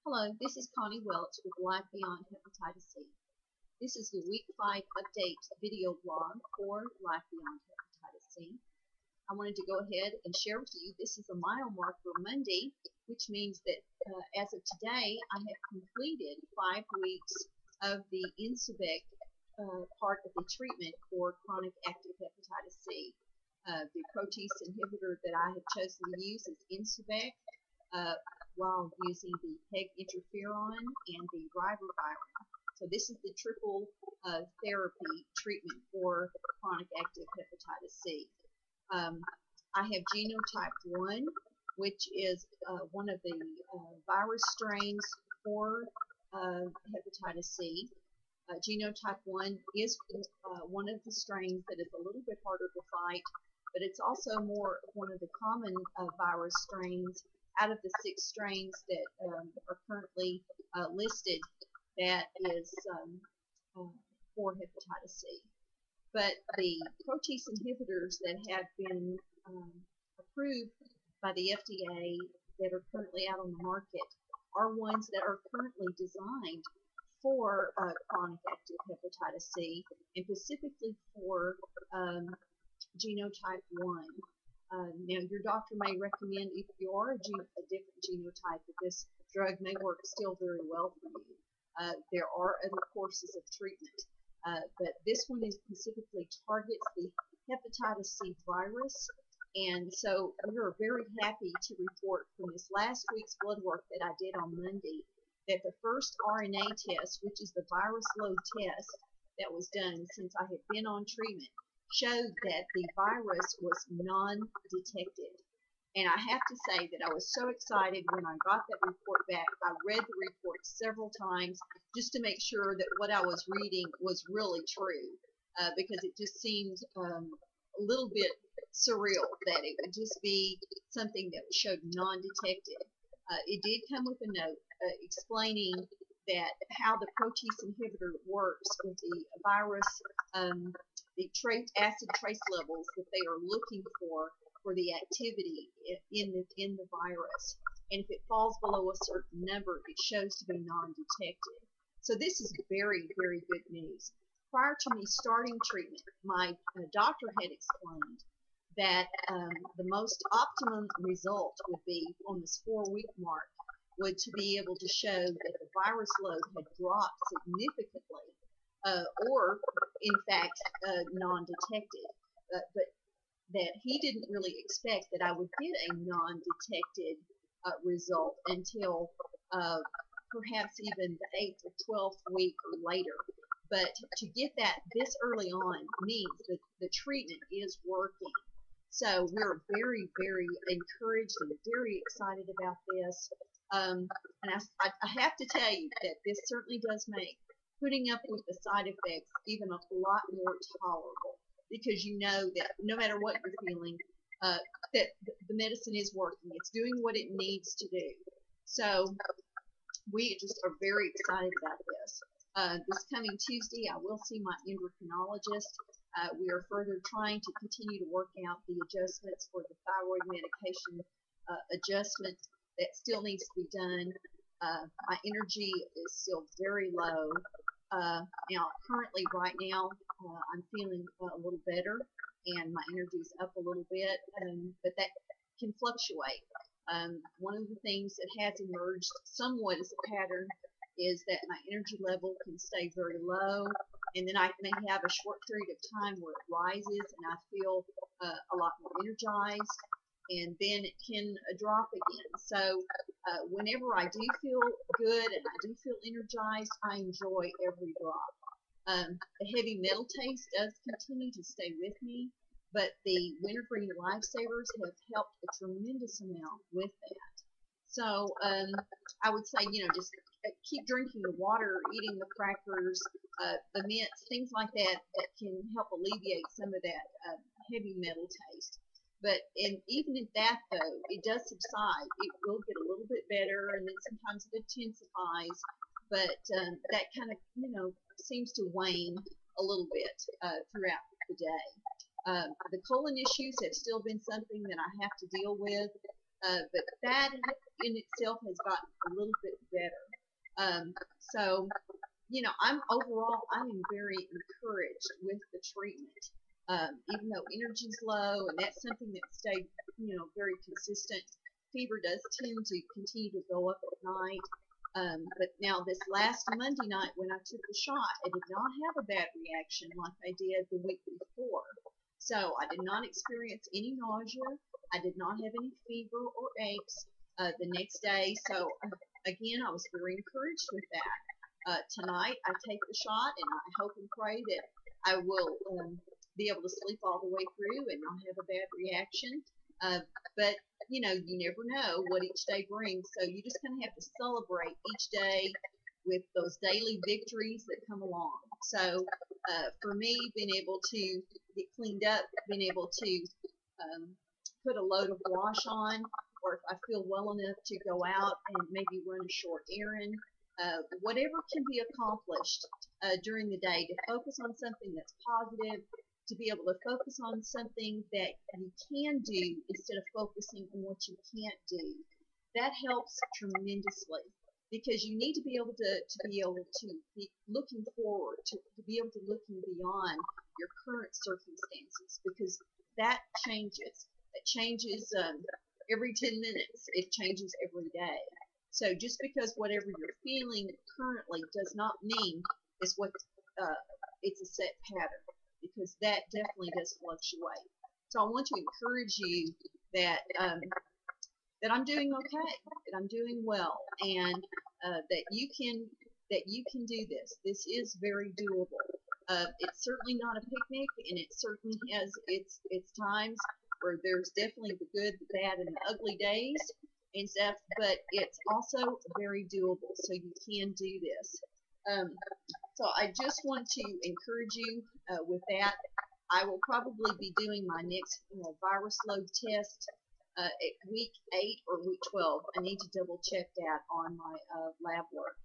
Hello, this is Connie Welch with Life Beyond Hepatitis C. This is the Week 5 update video blog for Life Beyond Hepatitis C. I wanted to go ahead and share with you, this is a mile marker Monday, which means that as of today, I have completed 5 weeks of the Incivek part of the treatment for chronic active hepatitis C. The protease inhibitor that I have chosen to use is Incivek, while using the PEG interferon and the Ribavirin. So this is the triple therapy treatment for chronic active hepatitis C. I have genotype 1, which is one of the virus strains for hepatitis C. Genotype 1 is one of the strains that is a little bit harder to fight, but it's also more one of the common virus strains out of the 6 strains that are currently listed that is for hepatitis C. But the protease inhibitors that have been approved by the FDA that are currently out on the market are ones that are currently designed for chronic active hepatitis C and specifically for genotype 1. Now, your doctor may recommend, if you are a different genotype, that this drug may work still very well for you. There are other courses of treatment, but this one is specifically targets the hepatitis C virus. And so we are very happy to report from this last week's blood work that I did on Monday that the first RNA test, which is the virus load test that was done since I had been on treatment, showed that the virus was non-detected. And I have to say that I was so excited when I got that report back. I read the report several times just to make sure that what I was reading was really true, because it just seemed a little bit surreal that it would just be something that showed non-detected. It did come with a note explaining that how the protease inhibitor works with the virus, the acid trace levels that they are looking for the activity in the virus. And if it falls below a certain number, it shows to be non-detected. So this is very, very good news. Prior to me starting treatment, my doctor had explained that the most optimum result would be on this 4-week mark would to be able to show that the virus load had dropped significantly, or in fact non-detected, but that he didn't really expect that I would get a non-detected result until perhaps even the 8th or 12th week or later. But to get that this early on means that the treatment is working. So we're very, very encouraged and very excited about this. And I have to tell you that this certainly does make putting up with the side effects even a lot more tolerable, because you know that no matter what you're feeling, that the medicine is working. It's doing what it needs to do. So we just are very excited about this. This coming Tuesday, I will see my endocrinologist. We are further trying to continue to work out the adjustments for the thyroid medication adjustment that still needs to be done. My energy is still very low. Now, currently, right now, I'm feeling a little better, and my energy is up a little bit, but that can fluctuate. One of the things that has emerged somewhat as a pattern is that my energy level can stay very low, and then I may have a short period of time where it rises and I feel a lot more energized, and then it can drop again. So whenever I do feel good and I do feel energized, I enjoy every drop. The heavy metal taste does continue to stay with me, but the wintergreen lifesavers have helped a tremendous amount with that. So I would say, just keep drinking the water, eating the crackers, the mints, things like that can help alleviate some of that heavy metal taste. But even at that, though, it does subside. It will get a little bit better, and then sometimes it intensifies. But that kind of, seems to wane a little bit throughout the day. The colon issues have still been something that I have to deal with. But that in itself has gotten a little bit better. So, I'm very encouraged with the treatment. Even though energy's low, and that's something that stayed, very consistent. Fever does tend to continue to go up at night. But now this last Monday night when I took the shot, I did not have a bad reaction like I did the week before. So I did not experience any nausea. I did not have any fever or aches the next day. So again, I was very encouraged with that. Tonight I take the shot, and I hope and pray that I will be able to sleep all the way through and not have a bad reaction. But you never know what each day brings. So you just kind of have to celebrate each day with those daily victories that come along. So for me, being able to get cleaned up, being able to put a load of wash on, or if I feel well enough to go out and maybe run a short errand, whatever can be accomplished during the day, to focus on something that's positive, to be able to focus on something that you can do instead of focusing on what you can't do. That helps tremendously, because you need to be able to be looking forward, to be able to looking beyond your current circumstances, because that changes. It changes every 10 minutes. It changes every day. So just because whatever you're feeling currently does not mean it's a set pattern, because that definitely does fluctuate. So I want to encourage you that that I'm doing okay, that I'm doing well, and that you can do this. This is very doable. It's certainly not a picnic, and it certainly has its times where there's definitely the good, the bad, and the ugly days and stuff. But it's also very doable, so you can do this. So I just want to encourage you with that. I will probably be doing my next virus load test at week 8 or week 12. I need to double check that on my lab work.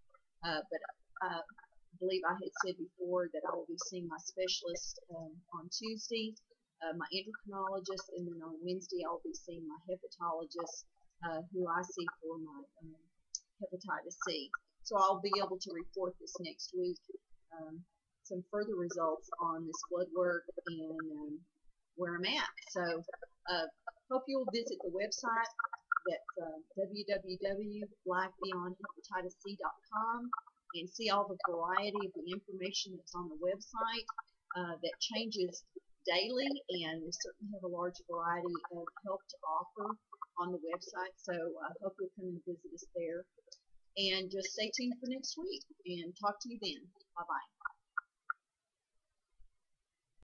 But I believe I had said before that I will be seeing my specialist on Tuesday, my endocrinologist, and then on Wednesday I'll be seeing my hepatologist, who I see for my hepatitis C. So I'll be able to report this next week, some further results on this blood work and where I'm at. So hope you'll visit the website. That's www.lifebeyondhepatitisc.com, and see all the variety of the information that's on the website that changes daily, and we certainly have a large variety of help to offer on the website. So I hope you'll come and visit us there. And just stay tuned for next week, and talk to you then. Bye-bye.